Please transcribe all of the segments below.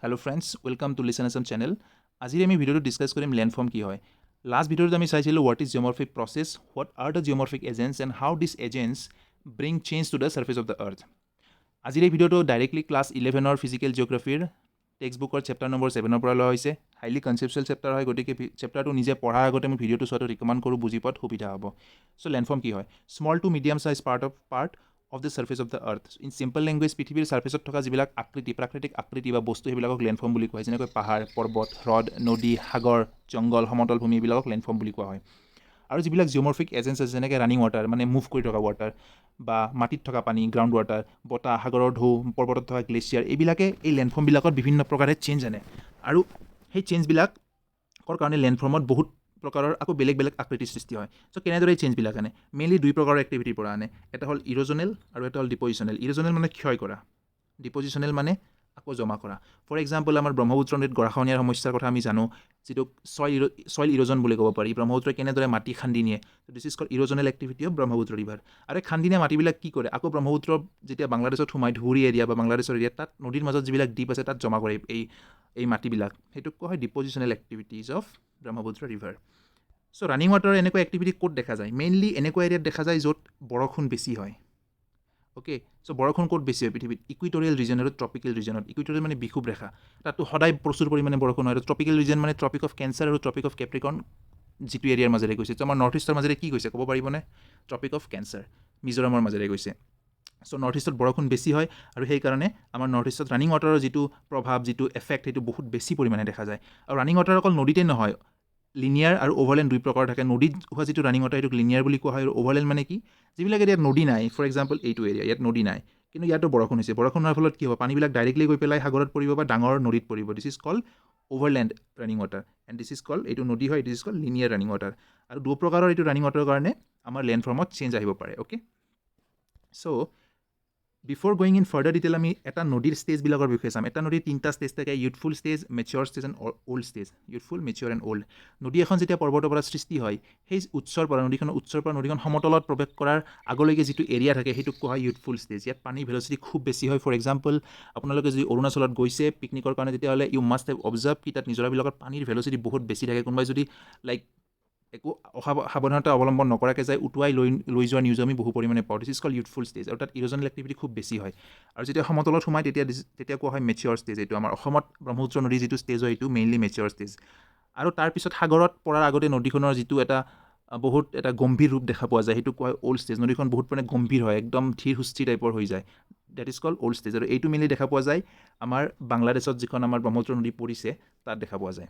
Hello friends, welcome to Listen Assam channel. আজি আমি ভিডিওটো ডিসকাস কৰিম ল্যান্ডফৰ্ম কি হয়। লাষ্ট ভিডিওত আমি চাইছিলোঁ what is geomorphic process, what are the geomorphic agents and how these agents bring change to the surface of the earth. আজিৰ এই ভিডিওটো ডাইৰেক্টলি ক্লাছ 11 ফিজিকেল জিঅ'গ্ৰাফিৰ টেক্সটবুকৰ চেপ্টাৰ নম্বৰ 7 পৰা লোৱা হৈছে। হাইলি কনচেপচুৱেল চেপ্টাৰ হয়, গতিকে চেপ্টাৰটো নিজে পঢ়াৰ আগতে মই ভিডিওটো চোৱাটো ৰিকমেণ্ড কৰোঁ, বুজি পোৱাত সুবিধা হ'ব। চ' ল্যান্ডফৰ্ম কি হয়? Small to medium size part of the surface of the earth. In simple language, পৃথিৱীৰ সাৰ্ফেচত থকা যিবিলাক প্ৰাকৃতিক আকৃতি বা বস্তু সেইবিলাকক ল্যান্ডফৰ্ম বুলি কোৱা হয়। যেনেকৈ পাহাৰ, পৰ্বত, হ্ৰদ, নদী, সাগৰ, জংগল, সমতল ভূমি এইবিলাকক ল্যান্ডফৰ্ম বুলি কোৱা হয়। আৰু যিবিলাক জিঅ'মৰ্ফিক এজেন্টছ আছে, যেনেকৈ ৰানিং ৱাটাৰ মানে মুভ কৰি থকা ৱাটাৰ, বা মাটিত থকা পানী গ্ৰাউণ্ড ৱাটাৰ, বতাহ, সাগৰৰ ঢৌ, পৰ্বতত থকা গ্লেছিয়াৰ, এইবিলাকে এই ল্যান্ডফৰ্মবিলাকত বিভিন্ন প্ৰকাৰে চেঞ্জ আনে। আৰু সেই চেঞ্জবিলাকৰ কাৰণে ল্যান্ডফৰ্মত বহুত প্ৰকাৰৰ আকৌ বেলেগ বেলেগ আকৃতিৰ সৃষ্টি হয়। চ' কেনেদৰে এই চেঞ্জবিলাক আনে? মেইনলি দুই প্ৰকাৰৰ এক্টিভিটিৰ পৰা আনে। এটা হ'ল ইৰ'জনেল আৰু এটা হ'ল ডিপজিশ্যনেল। ইৰ'জনেল মানে ক্ষয় কৰা, ডিপজিশ্যনেল মানে আকৌ জমা কৰা। ফৰ এক্সাম্পল, আমাৰ ব্ৰহ্মপুত্ৰ নদীত গৰাখহনীয়াৰ সমস্যাৰ কথা আমি জানো, যিটো ছইল ইৰ'জন বুলি ক'ব পাৰি। ব্ৰহ্মপুত্ৰই কেনেদৰে মাটি খান্দি নিয়ে, this is called erosional activity of Brahmaputra river. আৰু এই খান্দি নিয়া মাটিবিলাক কি কৰে? আকৌ ব্ৰহ্মপুত্ৰ যেতিয়া বাংলাদেশত সোমাই, ধুবুৰী এৰিয়া বা বাংলাদেশৰ এৰিয়াত, তাত নদীৰ মাজত যিবিলাক দ্বীপ আছে তাত জমা কৰে এই মাটিবিলাক। সেইটোক কোৱা হয় depositional activities of Brahmaputra river. So' running ৱাটাৰৰ এনেকুৱা এক্টিভিটি ক'ত দেখা যায়? মেইনলি এনেকুৱা এৰিয়াত দেখা যায় য'ত বৰষুণ বেছি হয়। অ'কে, চ' বৰষুণ ক'ত বেছি হয় পৃথিৱীত? ইকুইটৰিয়েল ৰিজন আৰু ট্ৰপিকেল ৰিজনত। ইকুইটৰিয়েল মানে বিষুৱ ৰেখা, তাতো সদায় প্ৰচুৰ পৰিমাণে বৰষুণ হয়। আৰু ট্ৰপিকেল ৰিজন মানে ট্ৰপিক অফ কেঞ্চাৰ আৰু ট্ৰপিক অফ কেপ্ৰিকৰ্ণ যিটো এৰিয়াৰ মাজেৰে গৈছে। চ' আমাৰ নৰ্থ ইষ্টৰ মাজেৰে কি গৈছে ক'ব পাৰিবনে? ট্ৰপিক অফ কেঞ্চাৰ, মিজোৰামৰ মাজেৰে গৈছে। চ' নৰ্থ ইষ্টত বৰষুণ বেছি হয়, আৰু সেইকাৰণে আমাৰ নৰ্থ ইষ্টত ৰানিং ৱাটাৰৰ যিটো প্ৰভাৱ, যিটো এফেক্ট, সেইটো বহুত বেছি পৰিমাণে দেখা যায়। আৰু ৰানিং ৱাটাৰ অকল নদীতে নহয়, লিনিয়াৰ আৰু অভাৰলেণ্ড দুই প্ৰকাৰ থাকে। নদীত হোৱা যিটো ৰানিং ৱাটাৰ সেইটোক লিনিয়াৰ বুলি কোৱা হয়। আৰু অভাৰলেণ্ড মানে কি? যিবিলাক এৰিয়াত নদী নাই, ফৰ এক্সাম্পল এইটো এৰিয়া, ইয়াত নদী নাই, কিন্তু ইয়াতো বৰষুণ হৈছে। বৰষুণ হোৱাৰ ফলত কি হ'ব? পানীবিলাক ডাইৰেক্টলি গৈ পেলাই সাগৰত পৰিব বা ডাঙৰ নদীত পৰিব। This is called overland running water and this is called, এইটো নদী হয়, this is called linear running water. আৰু দুই প্ৰকাৰৰ এইটো ৰানিং ৱাটাৰৰ কাৰণে আমাৰ ল্যান্ডফৰ্মত চেঞ্জ আহিব পাৰে। Okay, so' before going in further detail, আমি এটা নদীৰ ষ্টেজবিলাকৰ বিষয়ে চাম। এটা নদীৰ তিনিটা ষ্টেজ থাকে: youthful stage, mature stage and old stage. Youthful, mature and old. নদী এখন যেতিয়া পৰ্বতৰ পৰা সৃষ্টি হয়, সেই নদীখন সমতলত প্ৰৱেশ কৰাৰ আগলৈকে যিটো এৰিয়া থাকে সেইটোক কোৱা হয় ইউথফুল ষ্টেজ। ইয়াত পানীৰ ভেলচিটি খুব বেছি হয়। ফৰ এক্সাম্পল, আপোনালোকে যদি অৰুণাচলত গৈছে পিকনিকৰ কাৰণে, তেতিয়াহ'লে ইউ মাষ্ট হেভ অবজাৰ্ভ কি তাত নিজৰাবিলাকত পানীৰ ভেলচিটি বহুত বেছি থাকে। কোনোবাই যদি লাইক একো সাৱধানতা অৱলম্বন নকৰাকৈ যায়, উটুৱাই লৈ যোৱা নিউজ আমি বহু পৰিমাণে পাওঁ। This is called youthful stage. আৰু তাত ইৰ'জনেল এক্টিভিটি খুব বেছি হয়। আৰু যেতিয়া সমতলত সোমায় তেতিয়া কোৱা হয় মেচিয়ৰ ষ্টেজ। এইটো আমাৰ অসমত ব্ৰহ্মপুত্ৰ নদীৰ যিটো ষ্টেজ হয়, এইটো মেইনলি মেচিয়ৰ ষ্টেজ। আৰু তাৰপিছত সাগৰত পৰাৰ আগতে নদীখনৰ যিটো এটা গম্ভীৰ ৰূপ দেখা পোৱা যায়, সেইটো কোৱা হয় অল্ড ষ্টেজ। নদীখন বহুত মানে গম্ভীৰ হয়, একদম ধীৰ সুস্থিৰ টাইপৰ হৈ যায়। That is called old stage. আৰু এইটো মেইনলি দেখা পোৱা যায় আমাৰ বাংলাদেশত, যিখন আমাৰ ব্ৰহ্মপুত্ৰ নদী পৰিছে, তাত দেখা পোৱা যায়।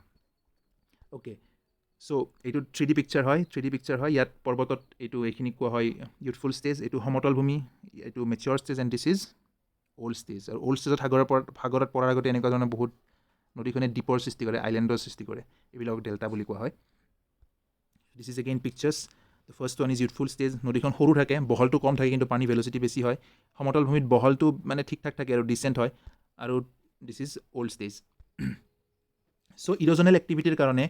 অ'কে, চ' এইটো 3D পিকচাৰ হয়। ইয়াত পৰ্বতত এইখিনি কোৱা হয় ইউথফুল ষ্টেজ, এইটো সমতল ভূমি, এইটো mature stage and this is old stage. আৰু অল্ড ষ্টেজত সাগৰত পৰাৰ আগতে এনেকুৱা ধৰণৰ বহুত নদীখনে দ্বীপৰ সৃষ্টি কৰে, আইলেণ্ডৰ সৃষ্টি কৰে। এইবিলাকক ডেল্টা বুলি কোৱা হয়। This is again pictures. The first one is youthful stage. নদীখন সৰু থাকে, বহলটো কম থাকে, কিন্তু পানী ভেলচিটি বেছি হয়। সমতল ভূমিত বহলটো মানে ঠিক ঠাক থাকে আৰু ডিচেণ্ট হয়। আৰু দিছ ইজ অল্ড ষ্টেজ। চ' ইৰ'জনেল এক্টিভিটিৰ কাৰণে,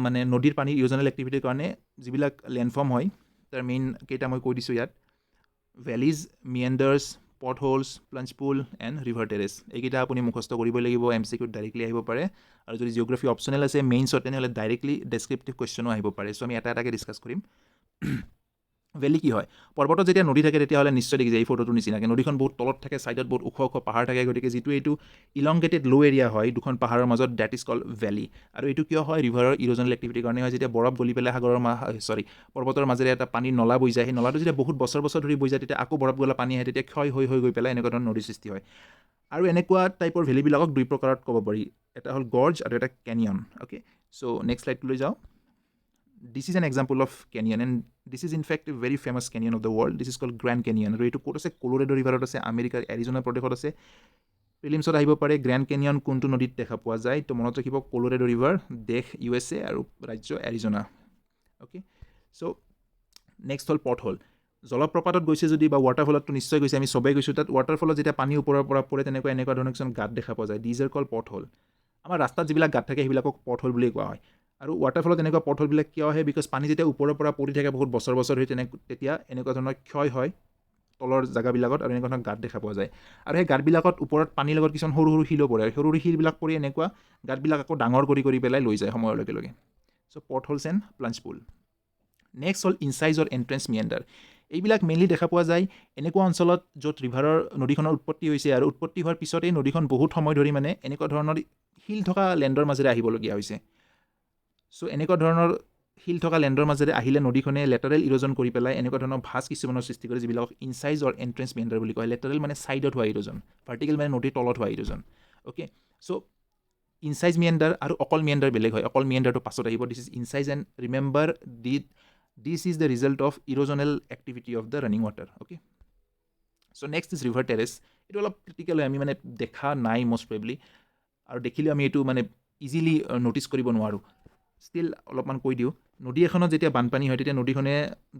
মানে নদীৰ পানীৰ ইৰ'জনেল এক্টিভিটিৰ কাৰণে যিবিলাক ল্যান্ডফৰ্ম হয়, তাৰ মেইন কেইটা মই কৈ দিছোঁ ইয়াত: valleys, meanders, pot holes, plunge pool and river terraces. এইকেইটা আপুনি মুখস্থ কৰিবই লাগিব, MCQত ডাইৰেক্টলি আহিব পাৰে। আৰু যদি জিঅ'গ্ৰাফী অপশ্যনেল আছে মেইনছত, তেনেহ'লে ডাইৰেক্টলি ডেছক্ৰিপটিভ কুৱেশ্যনো আহিব পাৰে। চ' আমি এটা এটাকৈ ডিছকাছ কৰিম। ভেলি কি হয়? পৰ্বতত যেতিয়া নদী থাকে, তেতিয়াহ'লে নিশ্চয় দেখিছে এই ফটোটোৰ নিচিনাকৈ নদীখন বহুত তলত থাকে, ছাইডত বহুত ওখ ওখ পাহাৰ থাকে। গতিকে যিটো এইটো ইলংগেটেড ল' এৰিয়া হয় দুখন পাহাৰৰ মাজত, ডেট ইজ কল্ড ভেলি। আৰু এইটো কিয় হয়? ৰিভাৰৰ ইৰ'জনেল এক্টিভিটিৰ কাৰণে হয়। যেতিয়া বৰফ গলি পেলাই পৰ্বতৰ মাজেৰে এটা পানীৰ নলা বৈ যায়, সেই নলাটো যেতিয়া বহুত বছৰ ধৰি বৈ যায়, তেতিয়া আকৌ বৰফ গলা পানী আহে, তেতিয়া ক্ষয় হৈ গৈ পেলাই এনেকুৱা ধৰণৰ নদীৰ সৃষ্টি হয়। আৰু এনেকুৱা টাইপৰ ভেলিবিলাকক দুই প্ৰকাৰত ক'ব পাৰি: এটা হ'ল গৰ্জ আৰু এটা কেনিয়ন। অ'কে, চ' নেক্সট শ্লাইডটোলৈ যাওঁ। This is an example of canyon, and this is in fact a very famous canyon of the world. This is called grand canyon. আৰু এইটো ক'ত আছে? কলোৰাডো ৰিভাৰত আছে, আমেৰিকাৰ এৰিজ'না প্ৰদেশত আছে। প্ৰিলিমছত আহিব পাৰে গ্ৰেণ্ড কেনিয়ন কোনটো নদীত দেখা পোৱা যায়? তো মনত ৰাখিব, কলোৰাডো ৰিভাৰ, দেশ USA আৰু ৰাজ্য এৰিজ'না। অ'কে, চ' নেক্সট হ'ল পট হোল। জলপ্ৰপাতত গৈছে যদি, বা ৱাটাৰফলততো নিশ্চয় গৈছে, আমি চবেই গৈছোঁ। তাত ৱাটাৰফলত যেতিয়া পানী ওপৰৰ পৰা পৰে, এনেকুৱা ধৰণৰ কিছুমান গাঁত দেখা পোৱা যায়। These are called pothole. আমাৰ ৰাস্তাত যিবিলাক গাঁত থাকে সেইবিলাকক পট হোল বুলি কোৱা হয়। আৰু ৱাটাৰফলত এনেকুৱা পট হোলবিলাক কিয় আহে? বিকজ পানী যেতিয়া ওপৰৰ পৰা পৰি থাকে বহুত বছৰ ধৰি, তেতিয়া এনেকুৱা ধৰণৰ ক্ষয় হয় তলৰ জাগাবিলাকত আৰু এনেকুৱা ধৰণৰ গাঁত দেখা পোৱা যায় আৰু সেই গাঁতবিলাকত ওপৰত পানীৰ লগত কিছুমান সৰু সৰু শিলো পৰে আৰু সৰু সৰু শিলবিলাক পৰি এনেকুৱা গাঁতবিলাক আকৌ ডাঙৰ কৰি পেলাই লৈ যায় সময়ৰ লগে লগে চ' পট হোলছ এণ্ড প্লাঞ্চ পুল নেক্সট হ'ল ইনচাইজ অৰ এণ্ট্ৰেঞ্চ মিয়েণ্ডাৰ এইবিলাক মেইনলি দেখা পোৱা যায় এনেকুৱা অঞ্চলত য'ত ৰিভাৰৰ নদীখনৰ উৎপত্তি হৈছে আৰু উৎপত্তি হোৱাৰ পিছতেই নদীখন বহুত সময় ধৰি মানে এনেকুৱা ধৰণৰ শিল থকা লেণ্ডৰ মাজেৰে আহিবলগীয়া হৈছে চ' এনেকুৱা ধৰণৰ শিল থকা লেণ্ডৰ মাজেৰে আহিলে নদীখনে লেটাৰেল ইৰ'জন কৰি পেলাই এনেকুৱা ধৰণৰ ভাঁজ কিছুমানৰ সৃষ্টি কৰে যিবিলাকক ইনচাইজ অৰ এণ্ট্ৰেঞ্চ মিয়েণ্ডাৰ বুলি কয় লেটাৰেল মানে ছাইডত হোৱা ইৰ'জন ভাৰ্টিকেল মানে নদীৰ তলত হোৱা ইৰ'জন অ'কে চ' ইনচাইজ মিয়েণ্ডাৰ আৰু অকল মিয়েণ্ডাৰ বেলেগ হয় অকল মিয়েণ্ডাৰটো পাছত আহিব this is incised and remember this is the result of erosional activity of the running water okay so' next is river terraces এইটো অলপ ক্ৰিটিকেল হয় আমি মানে দেখা নাই মষ্ট প্ৰবেবলি আৰু দেখিলেও আমি এইটো মানে ইজিলি ন'টিছ কৰিব নোৱাৰোঁ ষ্টিল অলপমান কৈ দিওঁ নদী এখনত যেতিয়া বানপানী হয় তেতিয়া নদীখনে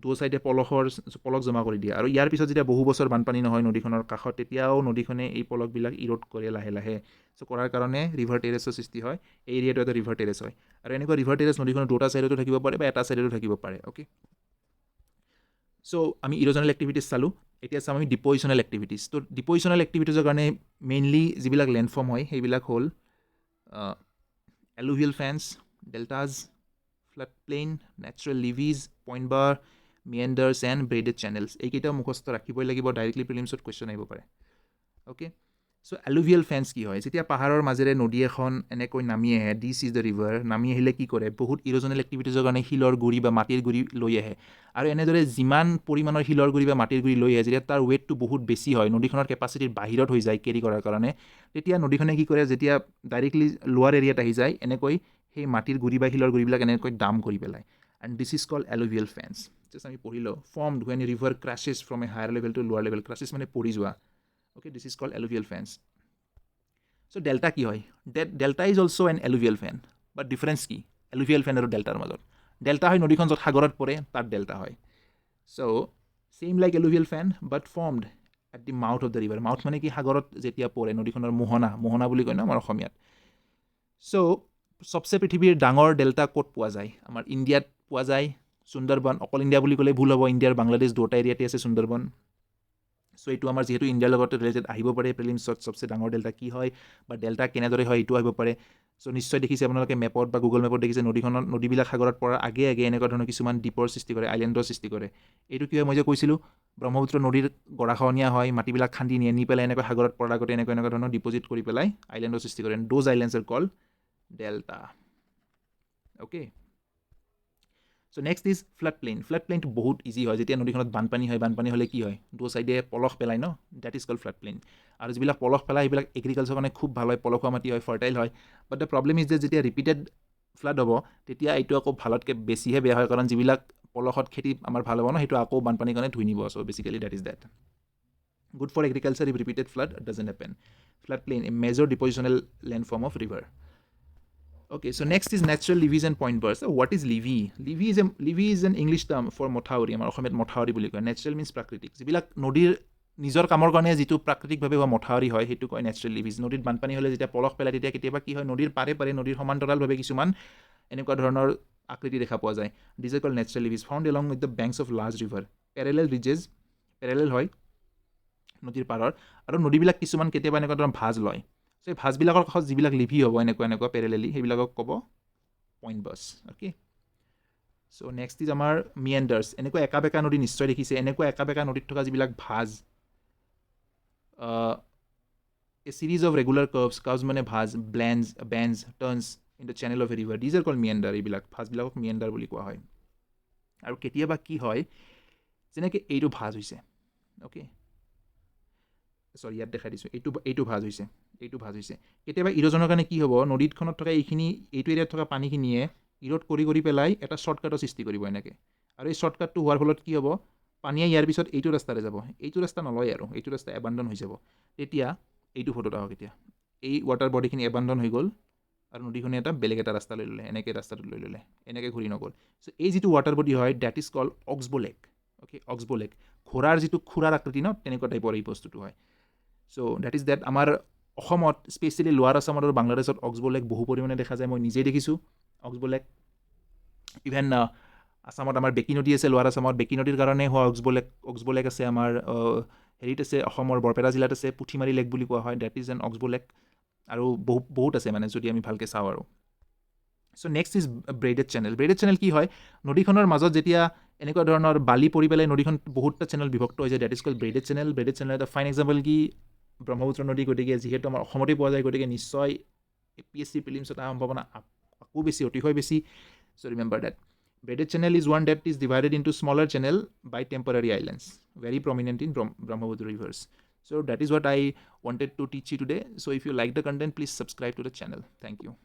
দু চাইডে পলস জমা কৰি দিয়ে আৰু ইয়াৰ পিছত যেতিয়া বহু বছৰ বানপানী নহয় নদীখনৰ কাষত তেতিয়াও নদীখনে এই পলকবিলাক ইৰ'ড কৰে লাহে লাহে চ' কৰাৰ কাৰণে ৰিভাৰ টেৰেছৰ সৃষ্টি হয় এই এৰিয়াটো এটা ৰিভাৰ টেৰেছ হয় আৰু এনেকুৱা ৰিভাৰ টেৰেছ নদীখনৰ দুটা ছাইডতো থাকিব পাৰে বা এটা ছাইডতো থাকিব পাৰে অ'কে চ' আমি ইৰ'জনেল এক্টিভিটিজ চালোঁ এতিয়া চাম আমি ডিপ'জিশ্যনেল এক্টিভিটিজ ত' ডিপ'জিশ্যনেল এক্টিভিটিজৰ কাৰণে মেইনলি যিবিলাক লেণ্ডফৰ্ম হয় সেইবিলাক হ'ল alluvial fans deltas flood plain natural levees point bars meanders and braided channels এইকেইটা মুখস্থ ৰাখিবই লাগিব ডাইৰেক্টলি প্ৰিলিমছত কুৱেশ্যন আহিব পাৰে অ'কে চ' এলুভিয়েল ফেন্স কি হয় যেতিয়া পাহাৰৰ মাজেৰে নদী এখন এনেকৈ নামি আহে দিছ ইজ দ্য ৰিভাৰ নামি আহিলে কি কৰে বহুত ইৰ'জনেল এক্টিভিটিজৰ কাৰণে শিলৰ গুৰি বা মাটিৰ গুৰি লৈ আহে আৰু এনেদৰে যিমান পৰিমাণৰ শিলৰ গুৰি বা মাটিৰ গুৰি লৈ আহে যেতিয়া তাৰ ৱেইটটো বহুত বেছি হয় নদীখনৰ কেপাচিটিৰ বাহিৰত হৈ যায় কেৰি কৰাৰ কাৰণে তেতিয়া নদীখনে কি কৰে যেতিয়া ডাইৰেক্টলি লোৱাৰ এৰিয়াত আহি যায় এনেকৈ সেই মাটিৰ গুৰি বা শিলৰ গুৰিবিলাক এনেকৈ ডাম কৰি পেলায় and this is called alluvial fans just আমি পঢ়িলোঁ formed when river crosses from a higher level to lower level crosses মানে পৰি যোৱা okay this is called alluvial fans so' delta কি হয় delta is also' an alluvial fan but difference কি alluvial ফেন আৰু ডেল্টাৰ মাজত ডেল্টা হয় নদীখন য'ত সাগৰত পৰে তাত ডেল্টা হয় so' same like alluvial fan but formed at the mouth of the river mouth মানে কি সাগৰত যেতিয়া পৰে নদীখনৰ মোহনা বুলি কয় ন আমাৰ অসমীয়াত চ' চবচে পৃথিৱীৰ ডাঙৰ ডেল্টা ক'ত পোৱা যায় আমাৰ ইণ্ডিয়াত পোৱা যায় সুন্দৰবন অকল ইণ্ডিয়া বুলি ক'লে ভুল হ'ব ইণ্ডিয়াৰ বাংলাদেশ দুটা এৰিয়াতে আছে সুন্দৰবন চ' এইটো আমাৰ যিহেতু ইণ্ডিয়াৰ লগত ৰিলেটেড আহিব পাৰে প্ৰিলিমছত চবচে ডাঙৰ ডেল্টা কি হয় বা ডেল্টা কেনেদৰে হয় এইটো আহিব পাৰে চ' নিশ্চয় দেখিছে আপোনালোকে মেপত বা গুগল মেপত দেখিছে নদীবিলাক সাগৰত পৰাৰ আগে এনেকুৱা ধৰণৰ কিছুমান দ্বীপৰ সৃষ্টি কৰে আইলেণ্ডৰ সৃষ্টি কৰে এইটো কি হয় মই যে কৈছিলোঁ ব্ৰহ্মপুত্ৰ নদীৰ গৰাখহনীয়া হয় মাটিবিলাক খান্দি নি পেলাই এনেকৈ সাগৰত পৰাৰ আগতে এনেকুৱা ধৰণৰ ডিপজিট কৰি পেলাই আইলেণ্ডৰ সৃষ্টি কৰে those islands are called delta okay so' next is flood প্লেইনটো বহুত ইজি হয় যেতিয়া নদীখনত বানপানী হ'লে কি হয় দু চাইডে পলস পেলায় and that is called flood plain আৰু যিবিলাক পলস পেলায় সেইবিলাক এগ্ৰিকালচাৰৰ কাৰণে খুব ভাল হয় পলসুৱা মাটি হয় ফাৰ্টাইল হয় বাট দ্য প্ৰব্লেম ইজ যে যেতিয়া ৰিপিটেড ফ্লাড হ'ব তেতিয়া এইটো আকৌ ভালতকৈ বেছিহে বেয়া হয় কাৰণ যিবিলাক পলসত খেতি আমাৰ ভাল হ'ব ন সেইটো আকৌ বানপানীৰ কাৰণে ধুই নিব so' basically that is that good for agriculture if repeated flood doesn't happen flood plain a major depositional landform of river Okay, so next is natural levees and point bars. So what is levee? Levee is an English term for মথাউৰি আমাৰ অসমীয়াত মথাউৰি বুলি কয় natural means প্ৰাকৃতিক যিবিলাক নদীৰ নিজৰ কামৰ কাৰণে যিটো প্ৰাকৃতিকভাৱে হোৱা মথাউৰি হয় সেইটো কয় নেচাৰেল লিভিজ নদীত বানপানী হ'লে যেতিয়া পলস পেলায় তেতিয়া কেতিয়াবা কি হয় নদীৰ পাৰে নদীৰ সমান্তৰালভাৱে কিছুমান এনেকুৱা ধৰণৰ আকৃতি দেখা পোৱা যায় these are called natural levees found along with the banks of large river parallel হয় নদীৰ পাৰৰ আৰু নদীবিলাক কিছুমান কেতিয়াবা এনেকুৱা ধৰণৰ ভাঁজ লয় চ' এই ভাঁজবিলাকৰ কাষত যিবিলাক লিভি হ'ব এনেকুৱা পেৰেলেলি সেইবিলাকক ক'ব point bars okay so' next is আমাৰ মিয়েণ্ডাৰ্ছ এনেকুৱা একা বেকা নদী নিশ্চয় দেখিছে এনেকুৱা একা বেকা নদীত থকা যিবিলাক ভাঁজ a series of regular curves মানে ভাঁজ bends turns in the channel of a river these are called meander এইবিলাক ভাঁজবিলাকক মিয়েণ্ডাৰ বুলি কোৱা হয় আৰু কেতিয়াবা কি হয় যেনেকৈ এইটো ভাঁজ হৈছে অ'কে চৰি ইয়াত দেখাই দিছোঁ এইটো ভাঁজ হৈছে কেতিয়াবা ইৰ'জনৰ কাৰণে কি হ'ব নদীখনত থকা এইটো এৰিয়াত থকা পানীখিনিয়ে ইৰ'ড কৰি পেলাই এটা শ্বৰ্টকাটৰ সৃষ্টি কৰিব এনেকৈ আৰু এই শ্বৰ্টকাটটো হোৱাৰ ফলত কি হ'ব পানীয়ে ইয়াৰ পিছত এইটো ৰাস্তাৰে যাব এইটো ৰাস্তা নলয় আৰু এইটো ৰাস্তা এবাণ্ডন হৈ যাব তেতিয়া এইটো ফটোত আহক এতিয়া এই ৱাটাৰ বডিখিনি এবাণ্ডন হৈ গ'ল আৰু নদীখনে এটা বেলেগ এটা ৰাস্তা লৈ ল'লে এনেকৈ ৰাস্তাটো লৈ ল'লে এনেকৈ ঘূৰি নগ'ল চ' এই যিটো ৱাটাৰ বডি হয় that is called oxbow lake okay oxbow lake ঘোঁৰাৰ যিটো খুৰাৰ আকৃতি ন তেনেকুৱা টাইপৰ এই বস্তুটো হয় চ' ডেট ইজ ডেট আমাৰ অসমত স্পেচিয়েলি লোৱাৰ আছামত আৰু বাংলাদেশত অক্সবো লেক বহু পৰিমাণে দেখা যায় মই নিজেই দেখিছোঁ অক্সবো লেক ইভেন আসামত আমাৰ বেকী নদী আছে, লোৱাৰ আসামত বেকী নদীৰ কাৰণে হোৱা অক্সবো লেক আছে, আমাৰ হেৰিত আছে, অসমৰ বৰপেটা জিলাত আছে, পুঠিমাৰী লেক বুলি কোৱা হয়, that is an oxbow lake, আৰু বহুত আছে মানে যদি আমি ভালকৈ চাওঁ আৰু। So' next is braided channel. Braided channel কি হয়, নদীখনৰ মাজত যেতিয়া এনেকুৱা ধৰণৰ বালি পৰি পেলাই নদীখন বহুতটা চেনেল বিভক্ত হৈ যায়, that is called braided channel. Braided channel এটা ফাইন এক্সাম্পল কি ব্ৰহ্মপুত্ৰ নদী, গতিকে যিহেতু আমাৰ অসমতেই পোৱা যায়, গতিকে নিশ্চয় APSC প্ৰিলিমছত অহাৰ সম্ভাৱনা আকৌ বেছি, অতিশয় বেছি। So' remember that braided channel is one that is divided into smaller channel by temporary islands, very prominent in Brahmaputra rivers. So that is what I wanted to teach you today. So if you like the content, please subscribe to the channel. Thank you.